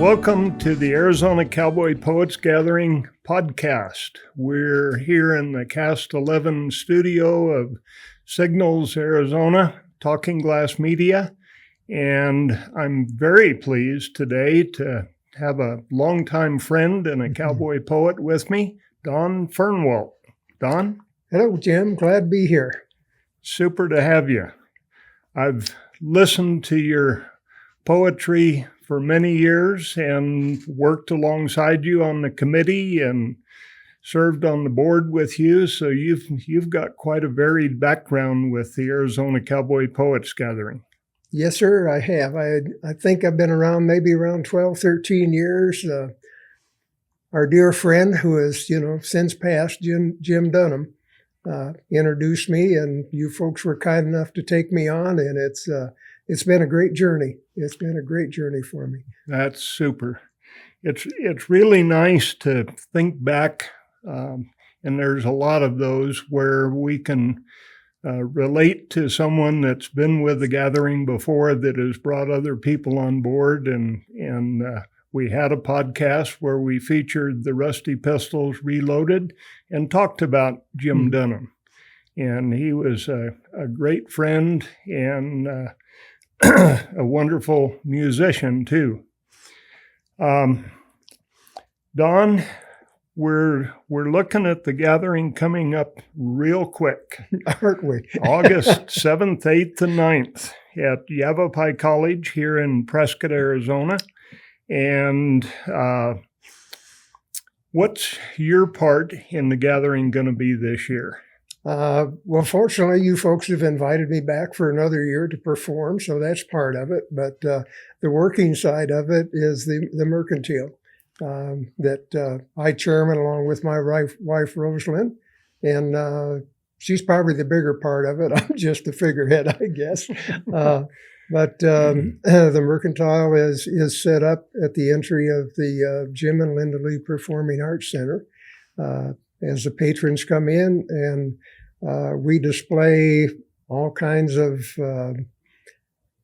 Welcome to the Arizona Cowboy Poets Gathering podcast. We're here in the Cast 11 studio of Signals, Arizona, Talking Glass Media, and I'm very pleased today to have a longtime friend and a cowboy poet with me, Don Fernwalt. Don? Hello, Jim. Glad to be here. Super to have you. I've listened to your poetry for many years and worked alongside you on the committee and served on the board with you. So you've got quite a varied background with the Arizona Cowboy Poets Gathering. Yes, sir, I have. I think I've been around maybe around 12, 13 years. Our dear friend who has, since passed, Jim Dunham, introduced me, and you folks were kind enough to take me on, and it's been a great journey. It's been a great journey for me. That's super. It's really nice to think back, and there's a lot of those where we can relate to someone that's been with the gathering before that has brought other people on board. And we had a podcast where we featured the Rusty Pistols Reloaded and talked about Jim Dunham. And he was a great friend and a wonderful musician too. Don, we're looking at the gathering coming up real quick. Aren't we? August 7th, 8th, and 9th at Yavapai College here in Prescott, Arizona. And what's your part in the gathering going to be this year? Well, fortunately, you folks have invited me back for another year to perform, so that's part of it. But the working side of it is the Merkantile that I chairman along with my wife Roslyn, and she's probably the bigger part of it. I'm just the figurehead, I guess. But the Merkantile is set up at the entry of the Jim and Linda Lee Performing Arts Center. As the patrons come in, and we display all kinds of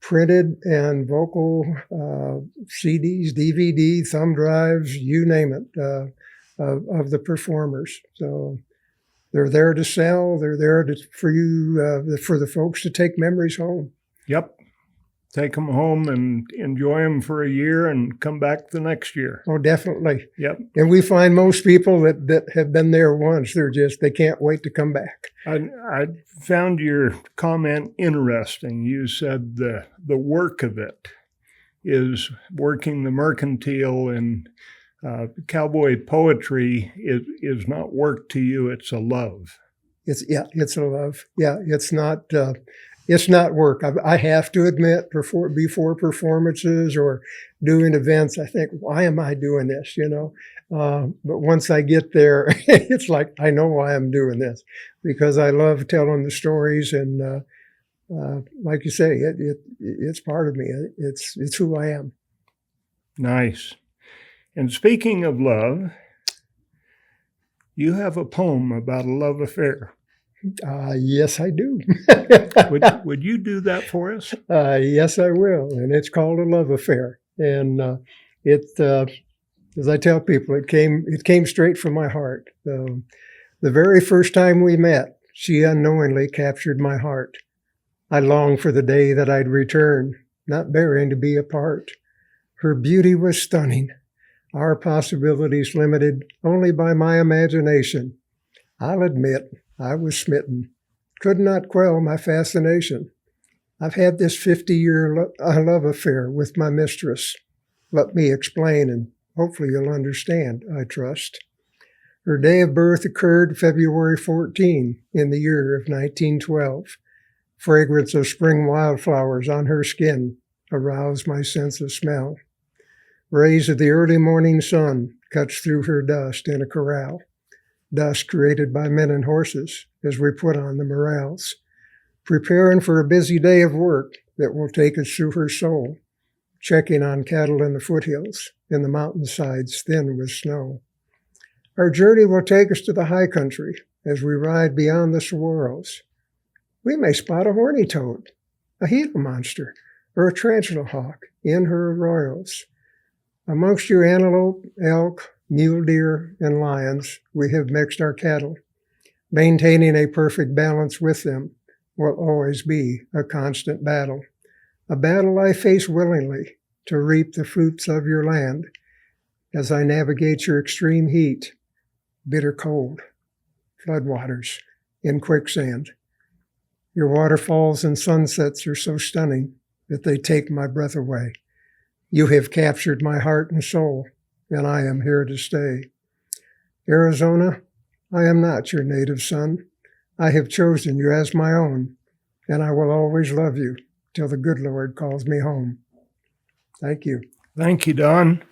printed and vocal CDs, DVD, thumb drives, you name it, of the performers. So they're there to sell. They're there for the folks to take memories home. Yep. Take them home and enjoy them for a year and come back the next year. Oh, definitely. Yep. And we find most people that have been there once, they can't wait to come back. I found your comment interesting. You said the work of it is working the Merkantile, and cowboy poetry is not work to you, it's a love. It's a love. Yeah, it's not work. I have to admit, before performances or doing events, I think, why am I doing this? But once I get there, it's like, I know why I'm doing this, because I love telling the stories. And like you say, it's part of me. It's who I am. Nice. And speaking of love, you have a poem about a love affair. Yes, I do. Would you do that for us? Yes, I will. And it's called A Love Affair. And as I tell people, it came straight from my heart. The very first time we met, she unknowingly captured my heart. I longed for the day that I'd return, not bearing to be apart. Her beauty was stunning, our possibilities limited only by my imagination. I'll admit, I was smitten, could not quell my fascination. I've had this 50-year love affair with my mistress. Let me explain, and hopefully you'll understand, I trust. Her day of birth occurred February 14 in the year of 1912. Fragrance of spring wildflowers on her skin aroused my sense of smell. Rays of the early morning sun cuts through her dust in a corral. Dust created by men and horses as we put on the morales, preparing for a busy day of work that will take us through her soul, checking on cattle in the foothills, in the mountainsides thin with snow. Our journey will take us to the high country as we ride beyond the swirls. We may spot a horny toad, a Gila monster, or a tarantula hawk in her arroyos. Amongst your antelope, elk, mule deer, and lions, we have mixed our cattle. Maintaining a perfect balance with them will always be a constant battle. A battle I face willingly to reap the fruits of your land as I navigate your extreme heat, bitter cold, floodwaters in quicksand. Your waterfalls and sunsets are so stunning that they take my breath away. You have captured my heart and soul, and I am here to stay. Arizona, I am not your native son. I have chosen you as my own, and I will always love you till the good Lord calls me home. Thank you. Thank you, Don.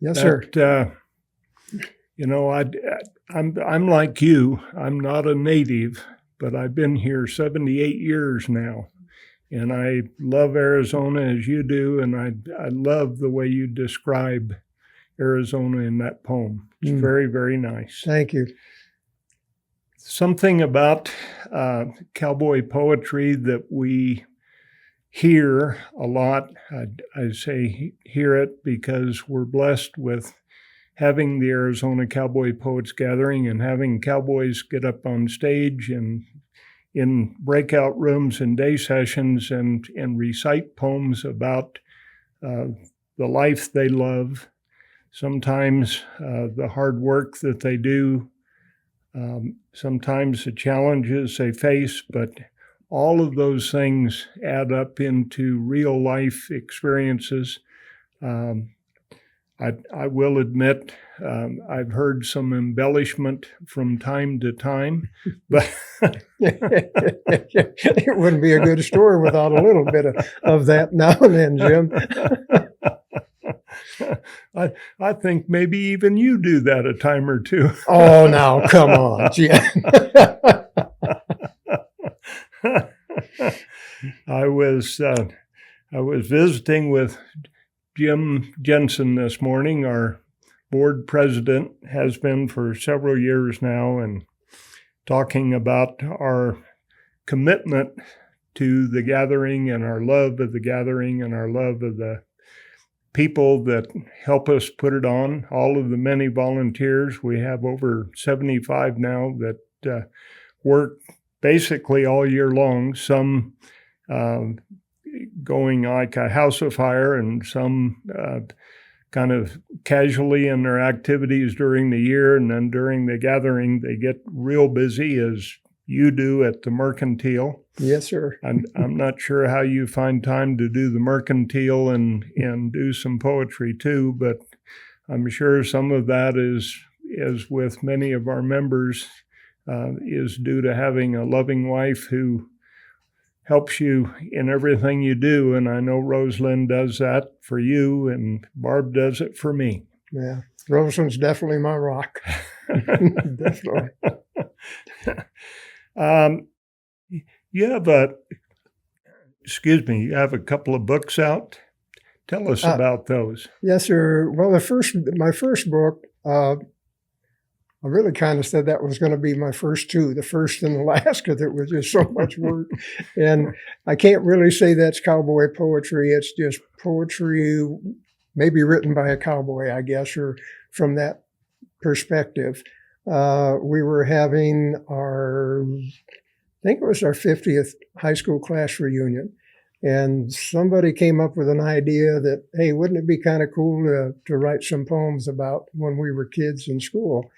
Yes, sir. I'm like you. I'm not a native, but I've been here 78 years now. And I love Arizona as you do, and I love the way you describe Arizona in that poem. It's very, very nice. Thank you. Something about cowboy poetry that we hear a lot. I say hear it because we're blessed with having the Arizona Cowboy Poets Gathering and having cowboys get up on stage and in breakout rooms and day sessions and recite poems about the life they love, sometimes the hard work that they do, sometimes the challenges they face, but all of those things add up into real life experiences. I will admit I've heard some embellishment from time to time, but it wouldn't be a good story without a little bit of that now and then, Jim. I think maybe even you do that a time or two. Oh, now come on, Jim. I was visiting with Jim Jensen this morning, our board president, has been for several years now, and talking about our commitment to the gathering and our love of the gathering and our love of the people that help us put it on, all of the many volunteers. We have over 75 now that work basically all year long, some going like a house of fire and some kind of casually in their activities during the year. And then during the gathering, they get real busy as you do at the Merkantile. Yes, sir. I'm not sure how you find time to do the Merkantile and do some poetry too, but I'm sure some of that is with many of our members is due to having a loving wife who helps you in everything you do. And I know Roslyn does that for you, and Barb does it for me. Yeah, Roslyn's definitely my rock. Definitely. You have you have a couple of books out. Tell us about those. Yes, sir. Well, my first book, I really kind of said that was going to be my first two, the first and the last, because it was just so much work. And I can't really say that's cowboy poetry. It's just poetry, maybe written by a cowboy, I guess, or from that perspective. We were having I think it was our 50th high school class reunion. And somebody came up with an idea that, hey, wouldn't it be kind of cool to write some poems about when we were kids in school?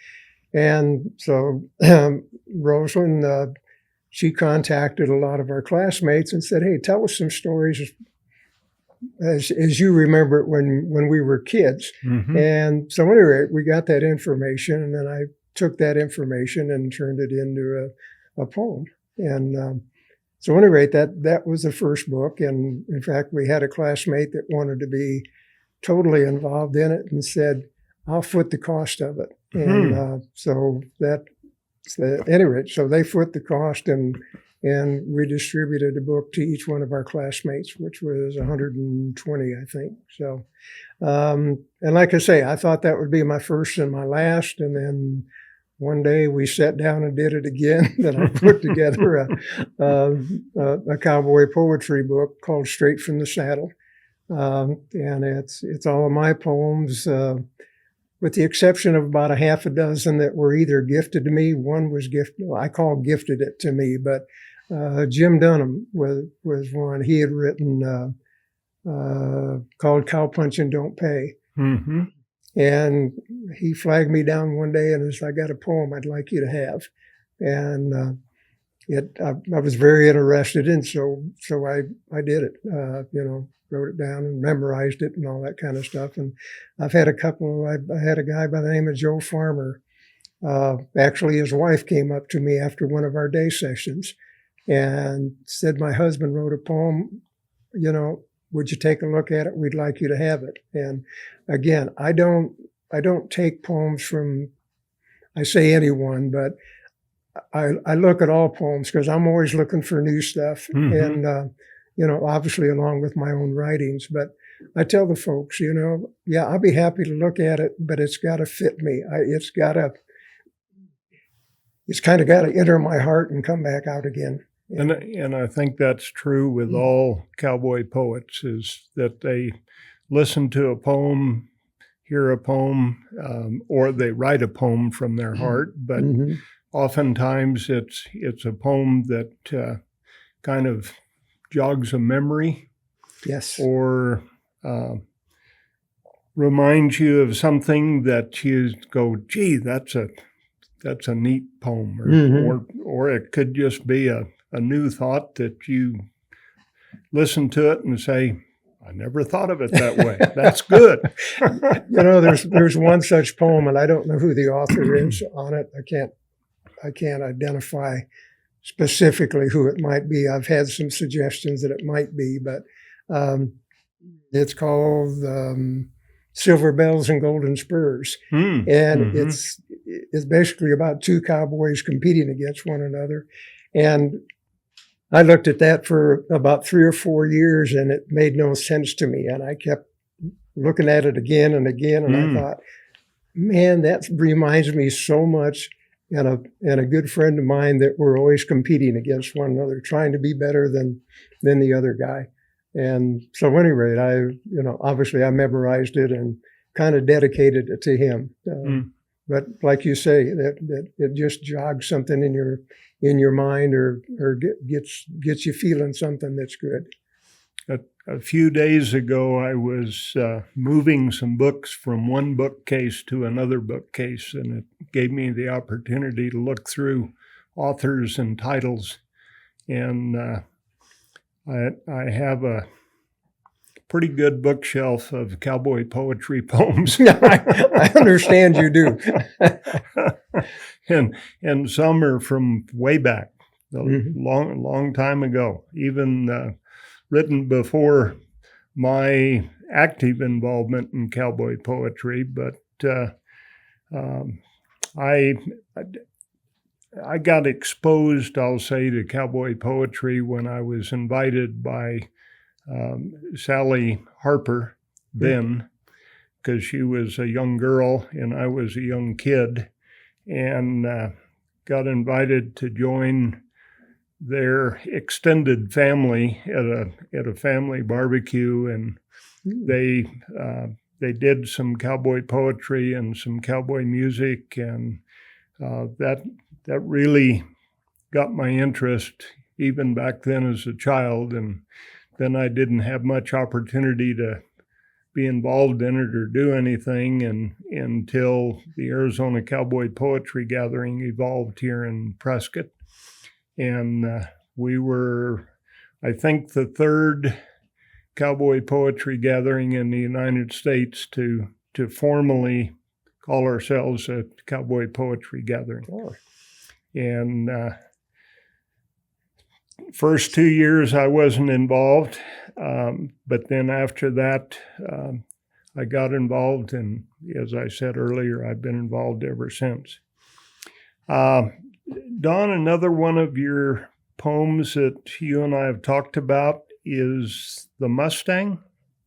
And so Roslyn, she contacted a lot of our classmates and said, hey, tell us some stories as you remember it when we were kids. Mm-hmm. And so anyway, we got that information, and then I took that information and turned it into a poem. And so anyway, that was the first book. And in fact, we had a classmate that wanted to be totally involved in it and said, I'll foot the cost of it. And so anyway, so they foot the cost, and we distributed a book to each one of our classmates, which was 120, I think. So, and like I say, I thought that would be my first and my last. And then one day we sat down and did it again. Then I put together a cowboy poetry book called Straight from the Saddle, And it's all of my poems, with the exception of about a half a dozen that were either gifted to me. One was gifted it to me, but Jim Dunham was one. He had written called Cow Punching Don't Pay. Mm-hmm. And he flagged me down one day and said, I got a poem I'd like you to have. And I was very interested in, so I did it, wrote it down and memorized it and all that kind of stuff. And I've had I had a guy by the name of Joe Farmer. Actually, his wife came up to me after one of our day sessions and said, my husband wrote a poem, would you take a look at it? We'd like you to have it. And again, I don't take poems from, I say anyone, but I look at all poems because I'm always looking for new stuff. Mm-hmm. And, obviously along with my own writings, but I tell the folks, I'll be happy to look at it, but it's got to fit me. It's kind of got to enter my heart and come back out again. And I think that's true with all cowboy poets, is that they listen to a poem, hear a poem, or they write a poem from their heart. But oftentimes it's a poem that kind of jogs a memory. Yes. Or reminds you of something that you go, gee, that's a neat poem. Or it could just be a new thought that you listen to it and say, I never thought of it that way. That's good. There's one such poem, and I don't know who the author is on it. I can't identify specifically who it might be. I've had some suggestions that it might be, but it's called Silver Bells and Golden Spurs. And it's basically about two cowboys competing against one another. And I looked at that for about 3 or 4 years, and it made no sense to me. And I kept looking at it again and again, and I thought, man, that reminds me so much, and a good friend of mine, that we're always competing against one another, trying to be better than the other guy. And so, at any rate, obviously I memorized it and kind of dedicated it to him. But like you say, that it just jogs something in your mind, or gets you feeling something that's good. A few days ago, I was moving some books from one bookcase to another bookcase, and it gave me the opportunity to look through authors and titles. And I have a pretty good bookshelf of cowboy poetry poems. I understand you do. and some are from way back, long time ago, even written before my active involvement in cowboy poetry. But I got exposed, I'll say, to cowboy poetry when I was invited by Sally Harper then, because she was a young girl and I was a young kid, and got invited to join their extended family at a family barbecue, and they did some cowboy poetry and some cowboy music, and that really got my interest even back then as a child. And then I didn't have much opportunity to be involved in it or do anything until the Arizona Cowboy Poetry Gathering evolved here in Prescott. And we were, I think, the third cowboy poetry gathering in the United States to formally call ourselves a cowboy poetry gathering. Oh. And first 2 years I wasn't involved, but then after that I got involved, and as I said earlier, I've been involved ever since. Don, another one of your poems that you and I have talked about is the Mustang.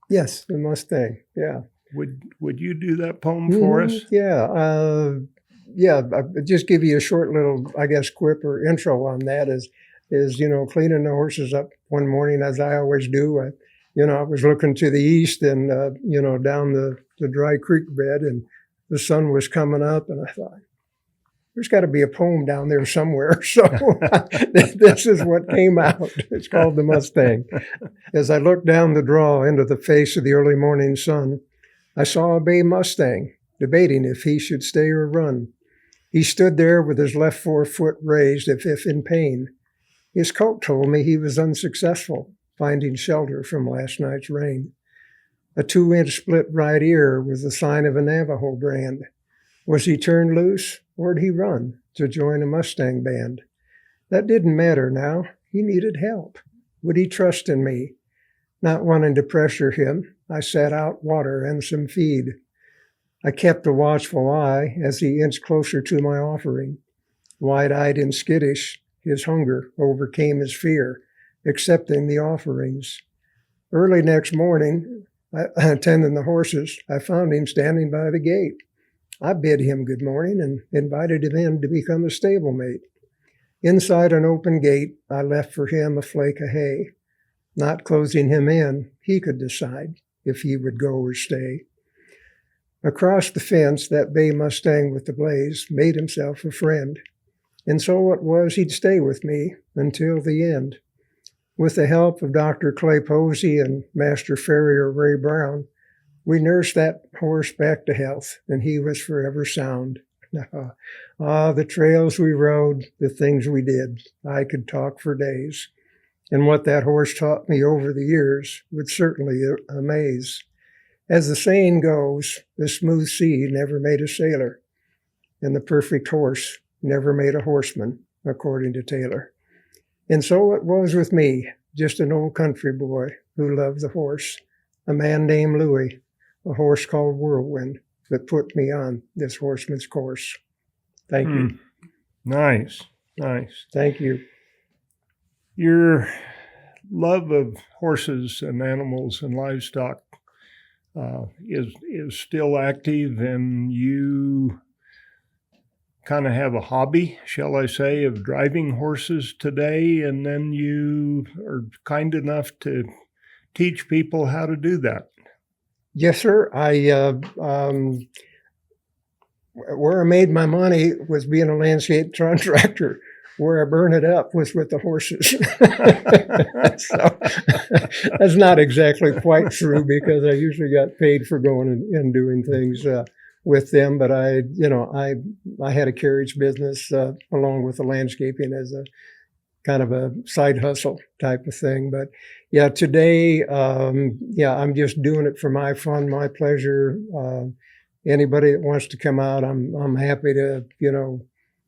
Yes, the Mustang. Yeah. Would you do that poem for us? Yeah. I'll just give you a short little, I guess, quip or intro on that. Is cleaning the horses up one morning, as I always do. I was looking to the east and, down the dry creek bed, and the sun was coming up, and I thought, there's got to be a poem down there somewhere. So this is what came out. It's called The Mustang. As I looked down the draw into the face of the early morning sun, I saw a bay Mustang debating if he should stay or run. He stood there with his left forefoot raised as if in pain. His coat told me he was unsuccessful, finding shelter from last night's rain. A 2-inch split right ear was the sign of a Navajo brand. Was he turned loose, or'd he run to join a Mustang band? That didn't matter now. He needed help. Would he trust in me? Not wanting to pressure him, I sat out water and some feed. I kept a watchful eye as he inched closer to my offering. Wide-eyed and skittish, his hunger overcame his fear, accepting the offerings. Early next morning, attending the horses, I found him standing by the gate. I bid him good morning and invited him in to become a stablemate. Inside an open gate, I left for him a flake of hay. Not closing him in, he could decide if he would go or stay. Across the fence, that bay Mustang with the blaze made himself a friend. And so it was he'd stay with me until the end. With the help of Dr. Clay Posey and Master Farrier Ray Brown, we nursed that horse back to health, and he was forever sound. The trails we rode, the things we did, I could talk for days. And what that horse taught me over the years would certainly amaze. As the saying goes, the smooth sea never made a sailor, and the perfect horse never made a horseman, according to Taylor. And so it was with me, just an old country boy who loved the horse, a man named Louis, a horse called Whirlwind, that put me on this horseman's course. Thank you. Nice, nice. Thank you. Your love of horses and animals and livestock is still active, and you kind of have a hobby, shall I say, of driving horses today, and then you are kind enough to teach people how to do that. Yes, sir. Where I made my money was being a landscape contractor. Where I burned it up was with the horses. So that's not exactly quite true, because I usually got paid for going and doing things with them. But I had a carriage business along with the landscaping as a kind of a side hustle type of thing. But yeah, today, I'm just doing it for my fun, my pleasure. Anybody that wants to come out, I'm happy to,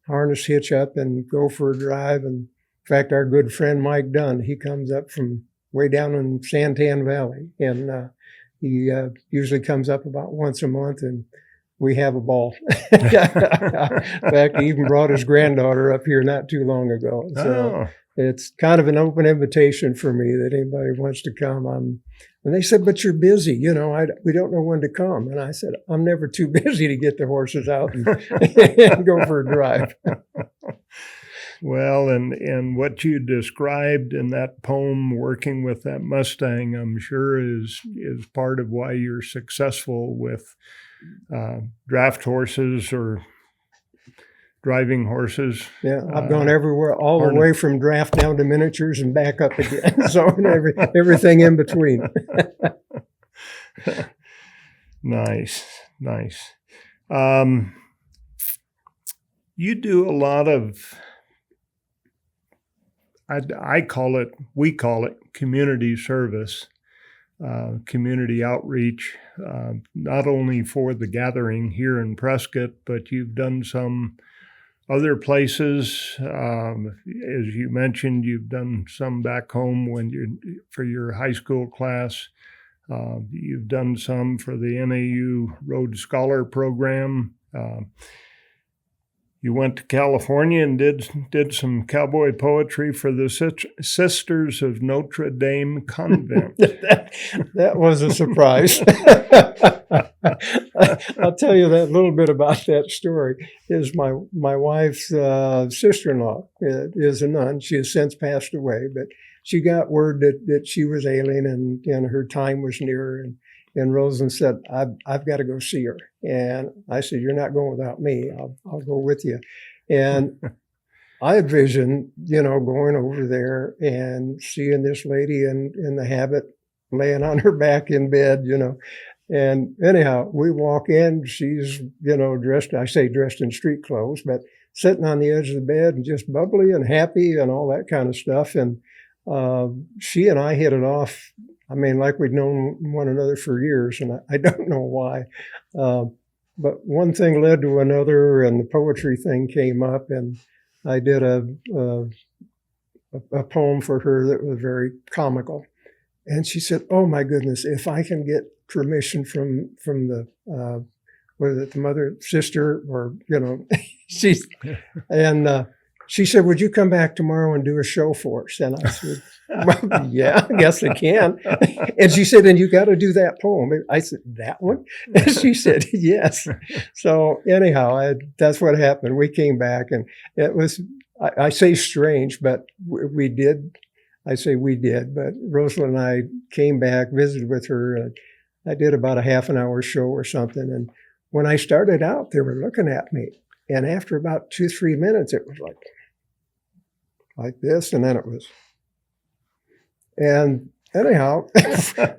harness, hitch up, and go for a drive. And in fact, our good friend Mike Dunn, he comes up from way down in Santan Valley, and he usually comes up about once a month, and we have a ball. In fact, he even brought his granddaughter up here not too long ago. So it's kind of an open invitation for me that anybody wants to come. And they said, but you're busy, we don't know when to come. And I said, I'm never too busy to get the horses out and, and go for a drive. Well, and what you described in that poem, working with that Mustang, I'm sure is part of why you're successful with draft horses or driving horses. Yeah, I've gone everywhere, all the way from draft down to miniatures and back up again. So everything in between. Nice. You do a lot of, we call it community service, community outreach, not only for the gathering here in Prescott, but you've done some other places. As you mentioned, you've done some back home for your high school class. You've done some for the NAU Rhodes Scholar Program. You went to California and did some cowboy poetry for the Sisters of Notre Dame Convent. That was a surprise. I'll tell you that little bit about that story. Is my wife's sister-in-law is a nun. She has since passed away, but she got word that she was ailing and her time was near. And Roslyn said, I've got to go see her. And I said, you're not going without me. I'll go with you. And I envisioned, going over there and seeing this lady in the habit, laying on her back in bed, And anyhow, we walk in, she's, dressed in street clothes, but sitting on the edge of the bed and just bubbly and happy and all that kind of stuff. And she and I hit it off. I mean, like we'd known one another for years, and I don't know why. But one thing led to another, and the poetry thing came up, and I did a poem for her that was very comical. And she said, oh, my goodness, if I can get permission from the, whether it's the mother, sister, or, she said, would you come back tomorrow and do a show for us? And I said, well, yeah, I guess I can. And she said, and you got to do that poem. I said, that one? And she said, yes. So anyhow, that's what happened. We came back, and it was, I say strange, but we did. I say we did, but Roslyn and I came back, visited with her. And I did about a half an hour show or something. And when I started out, they were looking at me. And after about 2-3 minutes, it was like this, and then it was. And anyhow,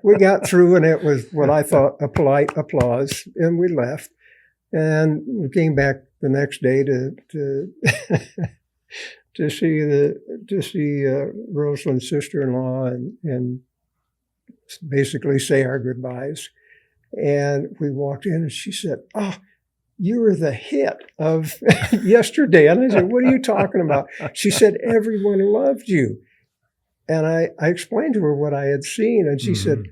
we got through, and it was what I thought a polite applause, and we left. And we came back the next day to see Roslyn's sister-in-law and basically say our goodbyes. And we walked in, and she said, "Oh, you were the hit of yesterday." And I said, "What are you talking about?" She said, "Everyone loved you." And I explained to her what I had seen, and she said,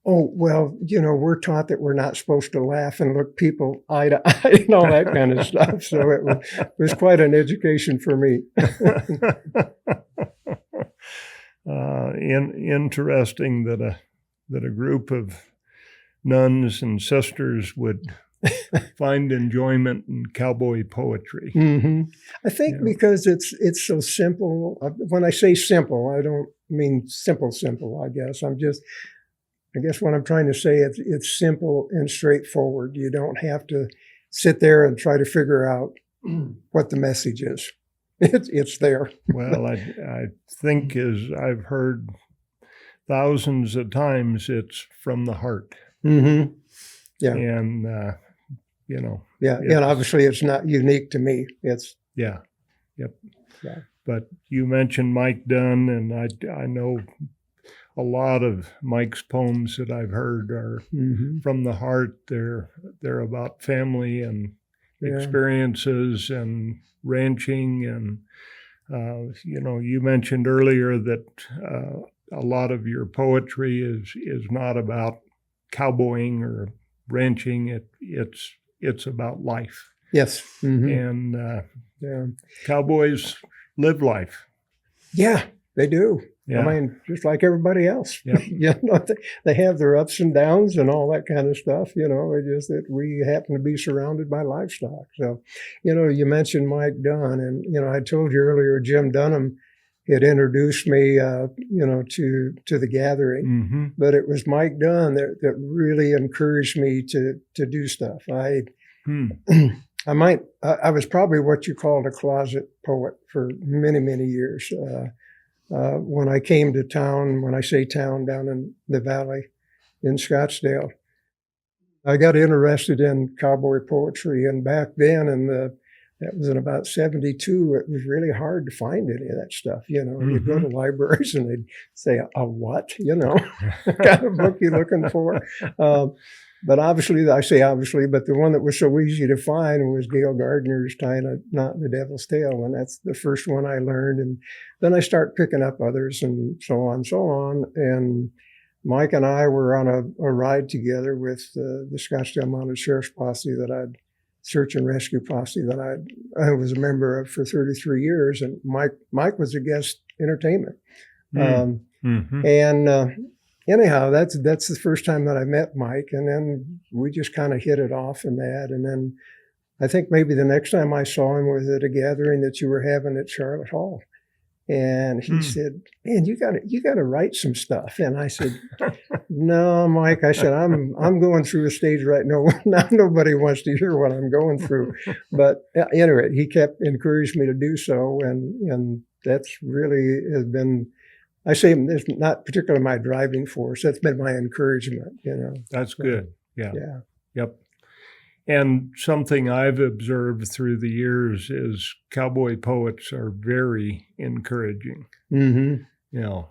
"Oh, well, we're taught that we're not supposed to laugh and look people eye to eye and all that kind of stuff." So it was quite an education for me. Interesting that a group of nuns and sisters would find enjoyment in cowboy poetry. Mm-hmm. I think because it's so simple. When I say simple, I don't mean simple. I guess what I'm trying to say is it's simple and straightforward. You don't have to sit there and try to figure out what the message is. It's there. Well, I think, as I've heard thousands of times, it's from the heart. Mm-hmm. Yeah. And, yeah. And obviously it's not unique to me. It's. Yeah. Yep. Yeah. But you mentioned Mike Dunn, and I know a lot of Mike's poems that I've heard are from the heart. They're about family and experiences and ranching. And, you mentioned earlier that a lot of your poetry is not about cowboying or ranching. It's about life. Yes. Mm-hmm. And cowboys live life. Yeah, they do. Yeah. I mean, just like everybody else. Yeah. They have their ups and downs and all that kind of stuff. It's just that we happen to be surrounded by livestock. So, you mentioned Mike Dunn, and I told you earlier, Jim Dunham had introduced me, to the gathering. Mm-hmm. But it was Mike Dunn that really encouraged me to do stuff. I was probably what you called a closet poet for many, many years. When I came to town, when I say town, down in the valley in Scottsdale, I got interested in cowboy poetry. And back then, that was in about 72, it was really hard to find any of that stuff. You'd go to libraries and they'd say, a what? What kind of book you looking for? But obviously, I say obviously, but the one that was so easy to find was Gail Gardner's Tying a Knot in the Devil's Tail. And that's the first one I learned. And then I start picking up others and so on. And Mike and I were on a ride together with the Scottsdale Mounted Sheriff's Posse search and rescue posse that I was a member of for 33 years. And Mike was a guest entertainment. Anyhow, that's the first time that I met Mike, and then we just kind of hit it off in that. And then I think maybe the next time I saw him was at a gathering that you were having at Charlotte Hall. And he said, "Man, you got to write some stuff." And I said, "No, Mike," I said, I'm going through a stage right now. Now nobody wants to hear what I'm going through. But anyway, he kept encouraging me to do so. And that's really has been, I say it's not particularly my driving force. That's been my encouragement, That's good. Yeah. Yeah. Yep. And something I've observed through the years is cowboy poets are very encouraging. Mm-hmm.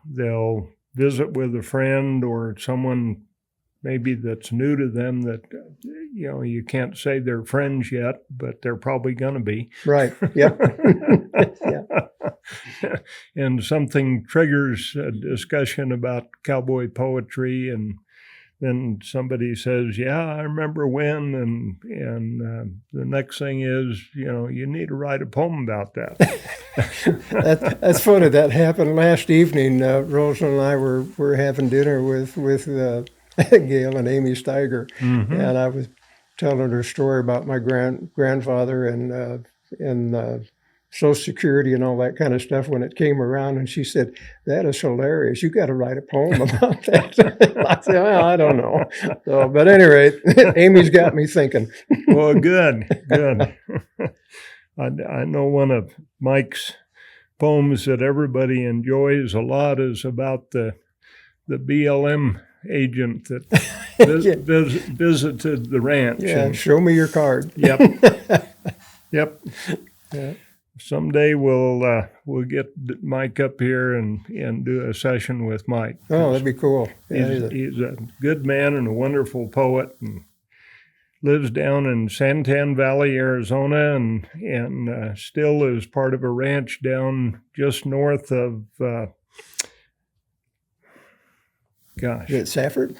They'll visit with a friend or someone maybe that's new to them that, you can't say they're friends yet, but they're probably going to be. Right. Yep. Yeah. And something triggers a discussion about cowboy poetry, and then somebody says, "Yeah, I remember when," and the next thing is, you need to write a poem about that. That's funny. That happened last evening. Roslyn and I were having dinner with Gail and Amy Steiger, and I was telling her story about my grandfather and Social Security and all that kind of stuff when it came around, and she said, "That is hilarious. You got to write a poem about that." I said, "Well, I don't know." So, but at any rate, Amy's got me thinking. Well, good. I know one of Mike's poems that everybody enjoys a lot is about the BLM agent that visited the ranch. Yeah, show me your card. Yep. Yeah. Someday we'll get Mike up here and do a session with Mike. Oh, that'd be cool. Yeah, he's a good man and a wonderful poet, and lives down in Santan Valley, Arizona, and still is part of a ranch down just north of Is it Safford?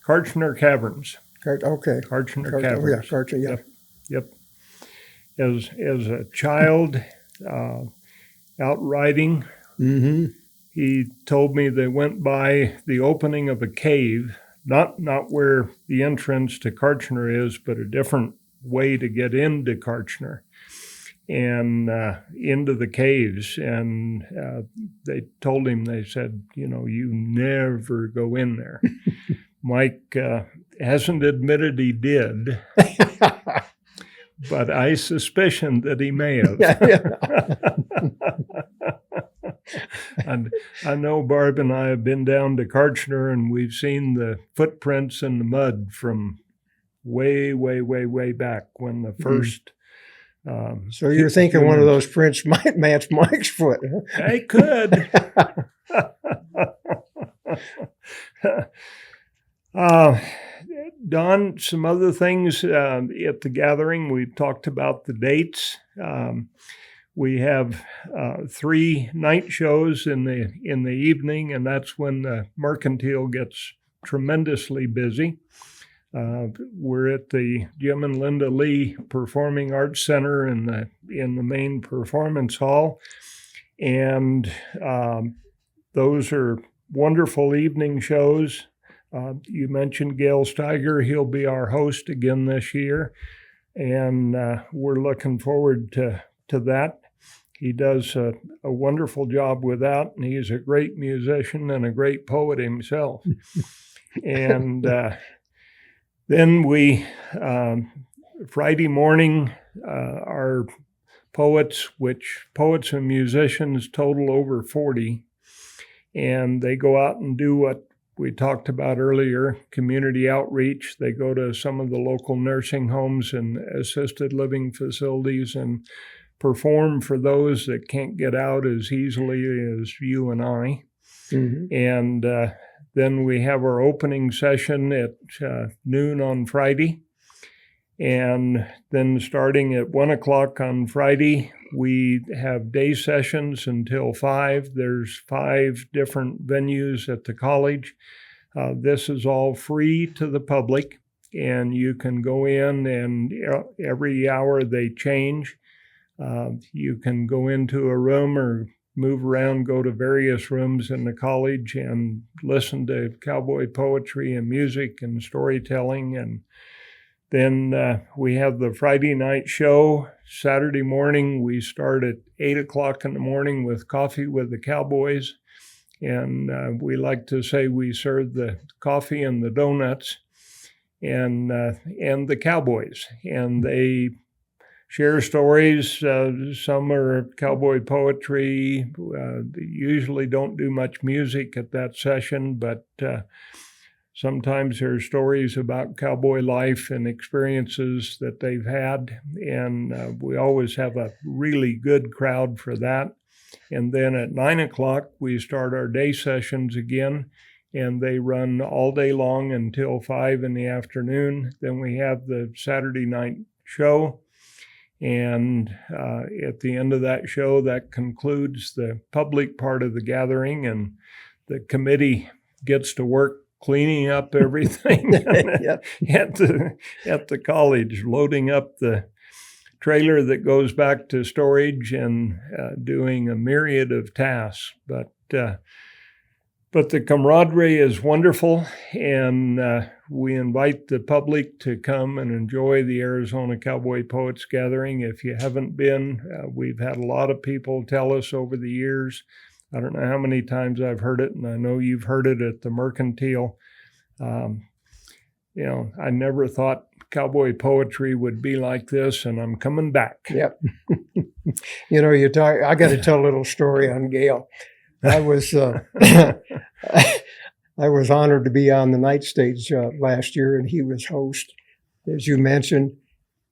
Karchner Caverns. Okay. Karchner Oh, Caverns. yeah, Karchner, yeah. Yep. As a child, out riding, he told me they went by the opening of a cave, not where the entrance to Karchner is, but a different way to get into Karchner and into the caves. And they told him, they said, you never go in there. Mike hasn't admitted he did. But I suspicion that he may have. And I know Barb and I have been down to Karchner, and we've seen the footprints in the mud from way, way, way, way back when the first. So you're thinking one of those prints might match Mike's foot? Huh? I could. Don, some other things at the gathering. We've talked about the dates. We have 3 night shows in the evening, and that's when the Merkantile gets tremendously busy. We're at the Jim and Linda Lee Performing Arts Center in the main performance hall, and those are wonderful evening shows. You mentioned Gail Steiger. He'll be our host again this year, and we're looking forward to that. He does a wonderful job with that, and he's a great musician and a great poet himself. And then we, Friday morning, our poets and musicians total over 40, and they go out and do what we talked about earlier, community outreach. They go to some of the local nursing homes and assisted living facilities and perform for those that can't get out as easily as you and I. And then we have our opening session at noon on Friday. And then starting at 1 o'clock on Friday, we have day sessions until 5. There's 5 different venues at the college. This is all free to the public, and you can go in, and every hour they change. You can go into a room or move around, go to various rooms in the college and listen to cowboy poetry and music and storytelling. And Then we have the Friday night show. Saturday morning, we start at 8 o'clock in the morning with coffee with the Cowboys. And we like to say we serve the coffee and the donuts and the Cowboys. And they share stories. Some are cowboy poetry. They usually don't do much music at that session, but sometimes there are stories about cowboy life and experiences that they've had. And we always have a really good crowd for that. And then at 9 o'clock, we start our day sessions again, and they run all day long until 5 in the afternoon. Then we have the Saturday night show. And at the end of that show, that concludes the public part of the gathering, and the committee gets to work cleaning up everything Yep. at the college, loading up the trailer that goes back to storage and doing a myriad of tasks. But the camaraderie is wonderful, and we invite the public to come and enjoy the Arizona Cowboy Poets Gathering. If you haven't been, we've had a lot of people tell us over the years. I don't know how many times I've heard it, and I know you've heard it at the Merkantile. I never thought cowboy poetry would be like this, and I'm coming back. Yep. I got to tell a little story on Gail. I was I was honored to be on the night stage last year, and he was host, as you mentioned.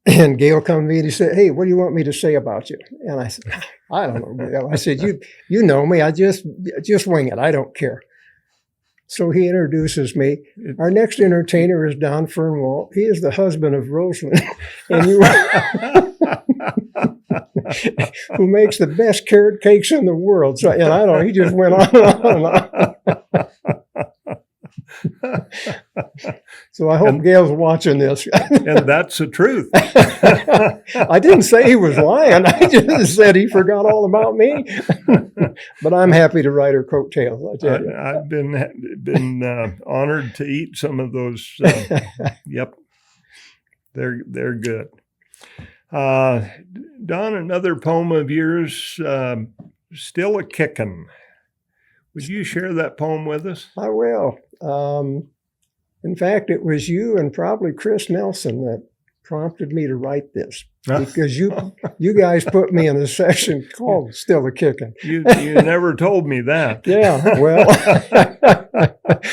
And Gail come to me and he said, "Hey, what do you want me to say about you?" And I said, "I don't know, Gail." I said, "You know me. I just wing it. I don't care." So he introduces me. Our next entertainer is Don Fernwalt. He is the husband of Roslyn, and who makes the best carrot cakes in the world. So, and I don't know, he just went on and on. So I hope Gail's watching this. And that's the truth. I didn't say he was lying. I just said he forgot all about me. But I'm happy to ride her coattails, I tell you. I've been honored to eat some of those. Yep, they're good. Don, another poem of yours, Still a Kickin'. Would you share that poem with us? I will. In fact, it was you and probably Chris Nelson that prompted me to write this, because you guys put me in a section called Still a Kickin'. You never told me that. Yeah, well,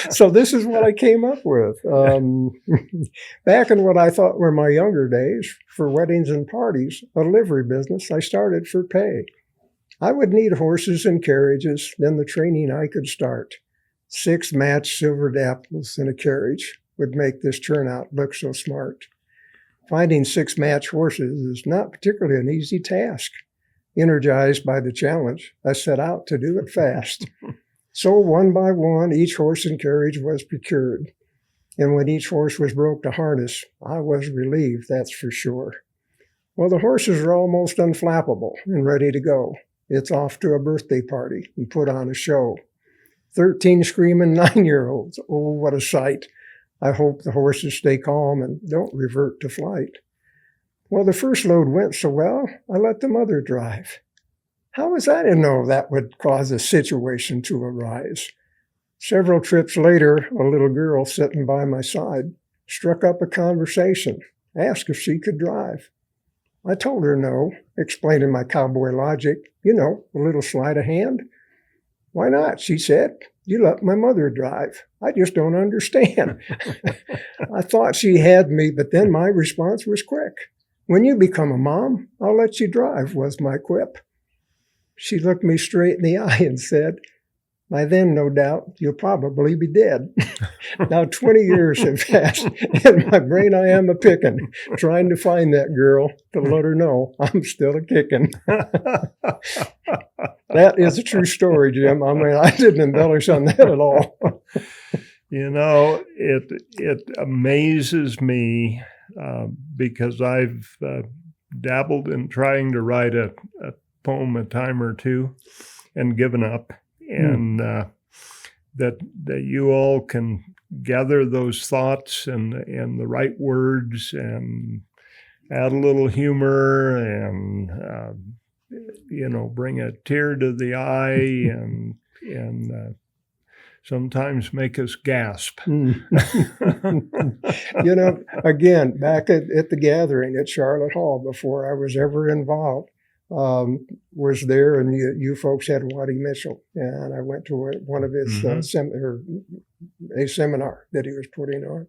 so this is what I came up with. Back in what I thought were my younger days, for weddings and parties, a livery business, I started for pay. I would need horses and carriages, then the training I could start. 6 matched silvered apples in a carriage would make this turnout look so smart. Finding 6 matched horses is not particularly an easy task. Energized by the challenge, I set out to do it fast. So one by one, each horse and carriage was procured. And when each horse was broke to harness, I was relieved, that's for sure. Well, the horses are almost unflappable and ready to go. It's off to a birthday party and put on a show. 13 screaming 9-year-olds. Oh, what a sight. I hope the horses stay calm and don't revert to flight. Well, the first load went so well, I let the mother drive. How was I to know that would cause a situation to arise? Several trips later, a little girl sitting by my side struck up a conversation, asked if she could drive. I told her no, explaining my cowboy logic, a little sleight of hand. "Why not?" she said. "You let my mother drive. I just don't understand." I thought she had me, but then my response was quick. "When you become a mom, I'll let you drive," was my quip. She looked me straight in the eye and said, "By then, no doubt, you'll probably be dead." Now 20 years have passed. In my brain, I am a pickin', trying to find that girl to let her know I'm still a kickin'. That is a true story, Jim. I mean, I didn't embellish on that at all. It amazes me because I've dabbled in trying to write a poem a time or two and given up. And that you all can gather those thoughts and the right words and add a little humor and bring a tear to the eye and sometimes make us gasp. Again, back at the gathering at Charlotte Hall, before I was ever involved, was there, and you folks had Waddie Mitchell, and I went to one of his a seminar that he was putting on,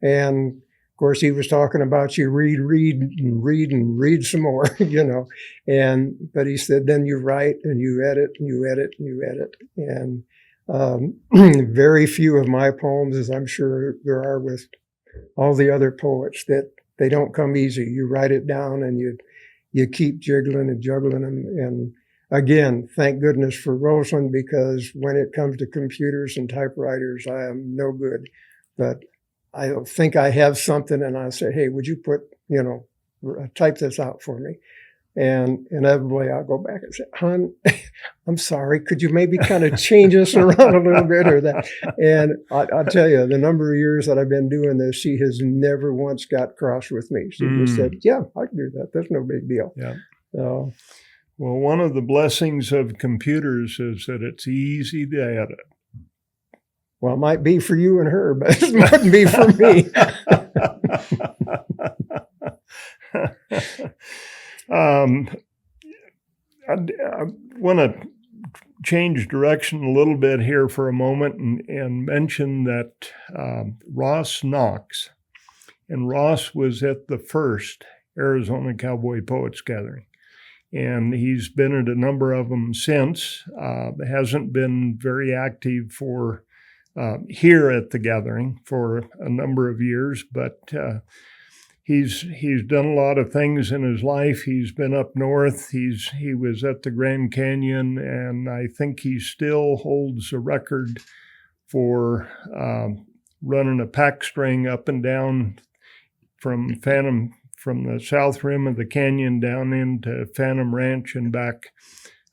and of course he was talking about you read and read some more, but he said then you write and you edit and you edit and you edit, and very few of my poems, as I'm sure there are with all the other poets, that they don't come easy. You write it down and you keep jiggling and juggling them. And again, thank goodness for Roslyn, because when it comes to computers and typewriters, I am no good. But I think I have something, and I say, hey, would you type this out for me? And inevitably I'll go back and say, hon, I'm sorry, could you maybe kind of change this around a little bit or that? And I'll tell you, the number of years that I've been doing this, she has never once got cross with me. She just said, yeah, I can do that. That's no big deal. Yeah. So, well, one of the blessings of computers is that it's easy to edit. Well, it might be for you and her, but it mightn't be for me. I want to change direction a little bit here for a moment and mention that Ross Knox, and Ross was at the first Arizona Cowboy Poets Gathering, and he's been at a number of them since. Hasn't been very active for here at the gathering for a number of years, but he's done a lot of things in his life. He's been up north. He was at the Grand Canyon, and I think he still holds a record for running a pack string up and down from the south rim of the canyon down into Phantom Ranch and back,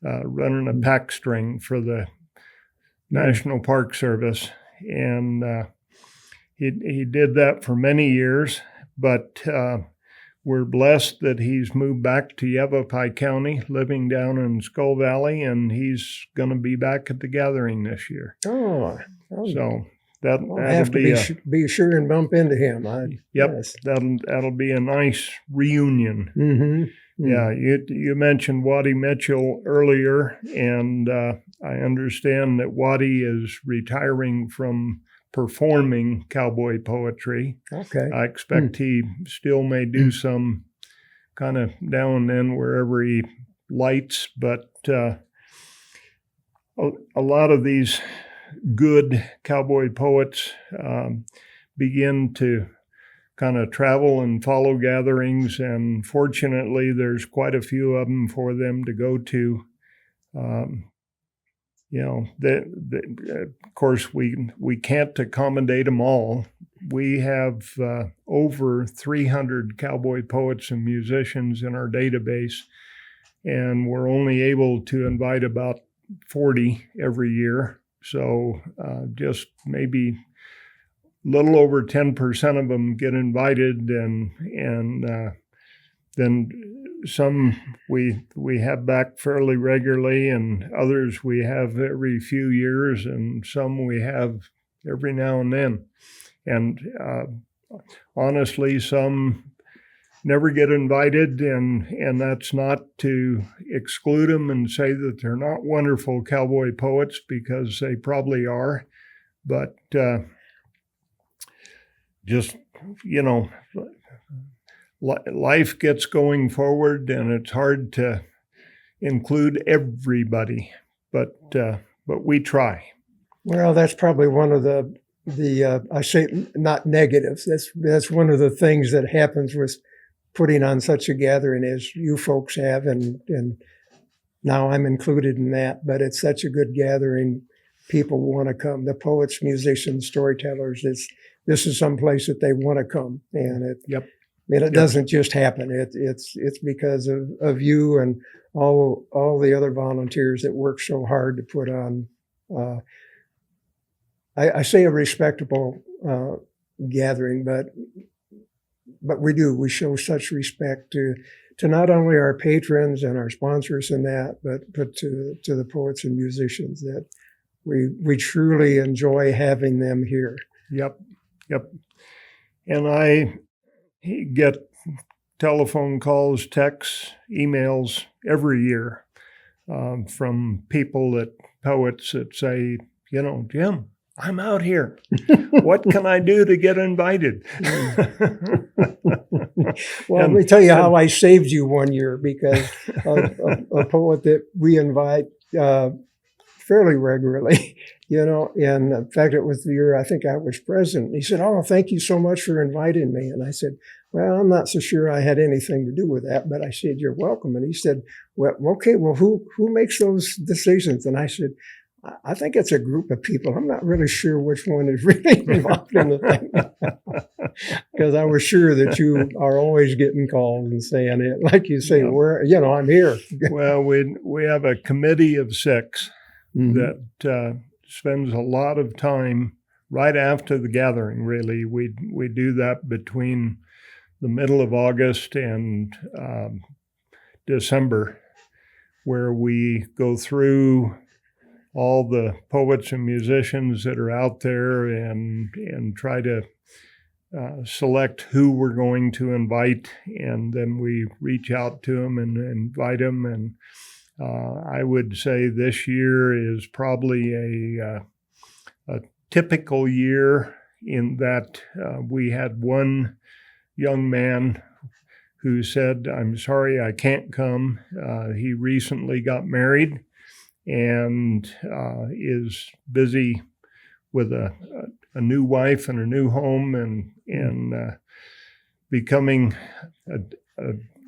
running a pack string for the National Park Service. And he did that for many years. But we're blessed that he's moved back to Yavapai County, living down in Skull Valley, and he's going to be back at the gathering this year. Oh, so that'll have to be sure and bump into him. Yes. That'll be a nice reunion. Mm-hmm. Yeah, you mentioned Waddie Mitchell earlier, and I understand that Waddie is retiring from performing cowboy poetry. Okay. I expect he still may do some kind of now and then wherever he lights, but a lot of these good cowboy poets begin to kind of travel and follow gatherings, and fortunately there's quite a few of them for them to go to. Of course, we can't accommodate them all. We have over 300 cowboy poets and musicians in our database, and we're only able to invite about 40 every year. So just maybe a little over 10% of them get invited, and then some we have back fairly regularly, and others we have every few years, and some we have every now and then. And honestly, some never get invited, and that's not to exclude them and say that they're not wonderful cowboy poets, because they probably are. But just, life gets going forward, and it's hard to include everybody, but we try. Well, that's probably one of the I say not negatives. That's one of the things that happens with putting on such a gathering as you folks have, and now I'm included in that. But it's such a good gathering. People want to come. The poets, musicians, storytellers. This is some place that they want to come, and it doesn't just happen. It's because of you and all the other volunteers that work so hard to put on I say a respectable gathering, but we show such respect to not only our patrons and our sponsors and that, but to the poets and musicians that we truly enjoy having them here. Yep. And I get telephone calls, texts, emails every year from poets that say, Jim, I'm out here. What can I do to get invited? Well, let me tell you how I saved you one year, because a poet that we invite fairly regularly, and in fact, it was the year I think I was president. He said, "Oh, thank you so much for inviting me." And I said, "Well, I'm not so sure I had anything to do with that," but I said, "You're welcome." And he said, "Well, okay, well, who makes those decisions?" And I said, "I think it's a group of people. I'm not really sure which one is really involved in the thing." Because I was sure that you are always getting calls and saying it. Like you say, I'm here. Well, we have a committee of 6 that spends a lot of time right after the gathering, really. We do that between the middle of August and December, where we go through all the poets and musicians that are out there and try to select who we're going to invite, and then we reach out to them and invite them. And I would say this year is probably a typical year in that we had one young man who said, "I'm sorry, I can't come." He recently got married and is busy with a new wife and a new home and becoming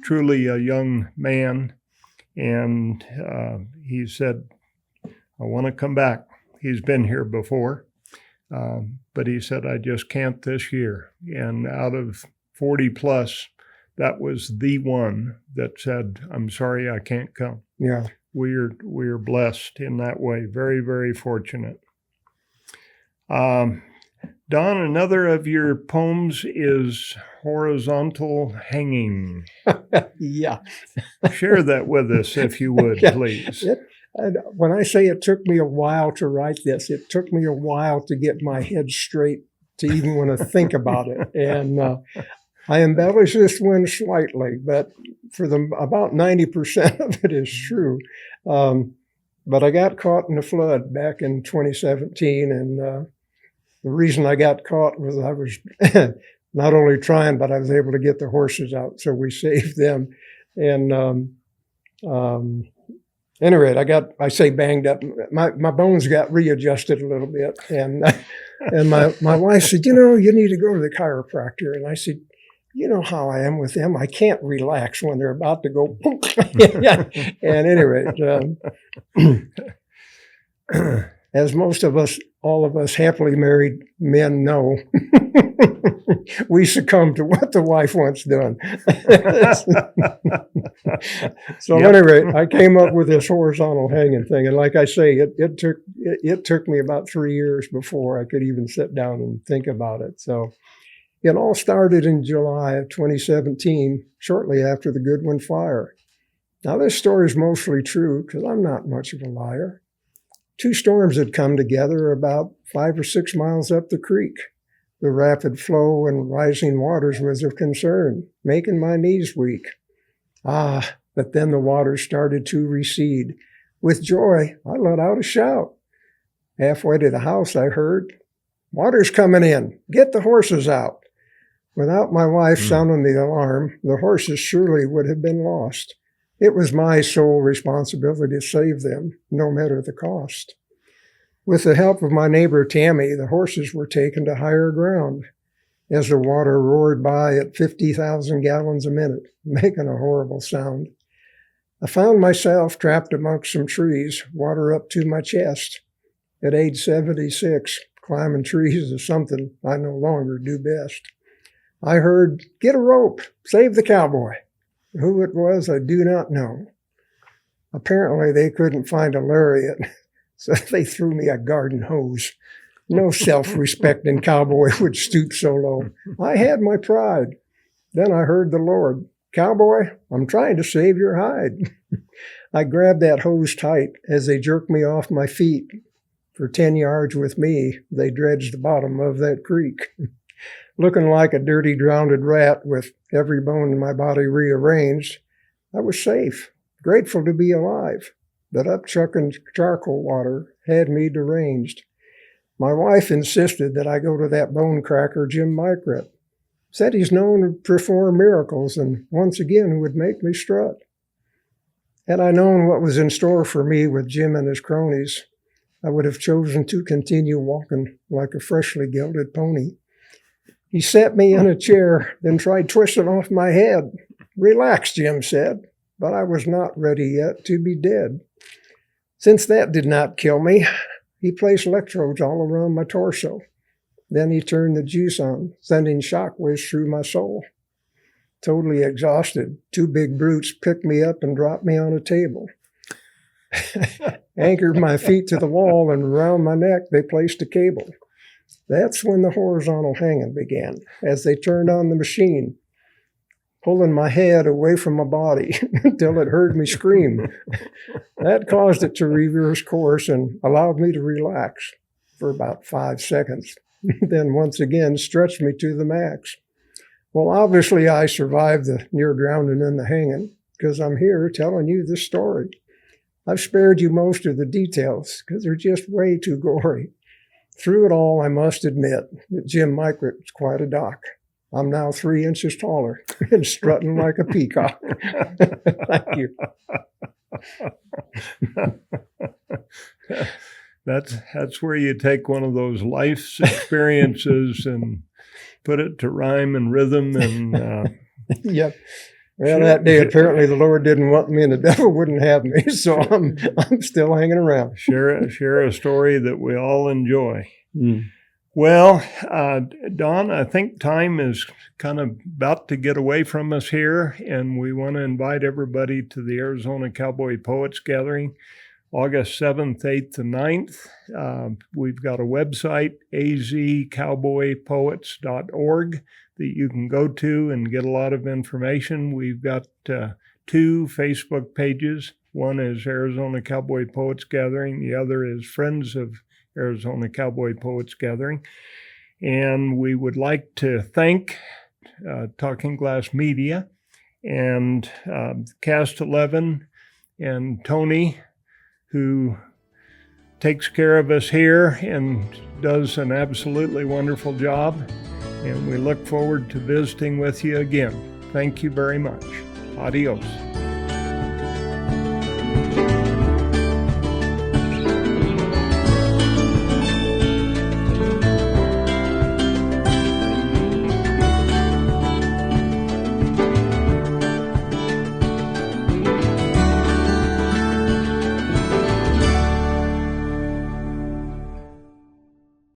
truly a young man. And he said, "I want to come back." He's been here before, but he said, "I just can't this year." And out of 40 plus, that was the one that said, "I'm sorry, I can't come." Yeah. We're blessed in that way. Very, very fortunate. Don, another of your poems is Horizontal Hanging. Yeah. Share that with us, if you would, please. When I say it took me a while to write this, it took me a while to get my head straight to even want to think about it. And I embellish this one slightly, but about 90% of it is true. But I got caught in a flood back in 2017, and the reason I got caught was I was not only trying, but I was able to get the horses out, so we saved them. And any rate, I say banged up. My bones got readjusted a little bit, and my wife said, "You need to go to the chiropractor." And I said, "You know how I am with them. I can't relax when they're about to go." And anyway, as most of us, all of us happily married men know, we succumb to what the wife wants done. So Yep. Anyway, I came up with this horizontal hanging thing. And like I say, it took me about 3 years before I could even sit down and think about it. So it all started in July of 2017, shortly after the Goodwin fire. Now, this story is mostly true because I'm not much of a liar. 2 storms had come together about 5 or 6 miles up the creek. The rapid flow and rising waters was of concern, making my knees weak. But then the waters started to recede. With joy, I let out a shout. Halfway to the house, I heard, "Water's coming in. Get the horses out." Without my wife sounding the alarm, the horses surely would have been lost. It was my sole responsibility to save them, no matter the cost. With the help of my neighbor Tammy, the horses were taken to higher ground as the water roared by at 50,000 gallons a minute, making a horrible sound. I found myself trapped amongst some trees, water up to my chest. At age 76, climbing trees is something I no longer do best. I heard, "Get a rope, save the cowboy." Who it was, I do not know. Apparently, they couldn't find a lariat, so they threw me a garden hose. No self-respecting cowboy would stoop so low. I had my pride. Then I heard the Lord, "Cowboy, I'm trying to save your hide." I grabbed that hose tight as they jerked me off my feet. For 10 yards with me, they dredged the bottom of that creek. Looking like a dirty, drowned rat with every bone in my body rearranged, I was safe, grateful to be alive. But upchucking charcoal water had me deranged. My wife insisted that I go to that bone cracker, Jim Micret. Said he's known to perform miracles and once again would make me strut. Had I known what was in store for me with Jim and his cronies, I would have chosen to continue walking like a freshly gelded pony. He sat me in a chair, then tried twisting off my head. "Relax," Jim said, but I was not ready yet to be dead. Since that did not kill me, he placed electrodes all around my torso. Then he turned the juice on, sending shockwaves through my soul. Totally exhausted, two big brutes picked me up and dropped me on a table. Anchored my feet to the wall, and around my neck they placed a cable. That's when the horizontal hanging began, as they turned on the machine, pulling my head away from my body until it heard me scream. That caused it to reverse course and allowed me to relax for about 5 seconds, then once again stretched me to the max. Well, obviously I survived the near drowning and the hanging, because I'm here telling you this story. I've spared you most of the details because they're just way too gory. Through it all, I must admit that Jim Micret is quite a doc. I'm now 3 inches taller and strutting like a peacock. Thank you. That's where you take one of those life's experiences and put it to rhyme and rhythm. And Yep. Well, that day apparently the Lord didn't want me, and the devil wouldn't have me, so I'm still hanging around. share a story that we all enjoy. Well, Don, I think time is kind of about to get away from us here, and we want to invite everybody to the Arizona Cowboy Poets Gathering, August 7th, 8th, and 9th. We've got a website, azcowboypoets.org, that you can go to and get a lot of information. We've got 2 Facebook pages. One is Arizona Cowboy Poets Gathering. The other is Friends of Arizona Cowboy Poets Gathering. And we would like to thank Talking Glass Media and Cast 11 and Tony, who takes care of us here and does an absolutely wonderful job. And we look forward to visiting with you again. Thank you very much. Adios.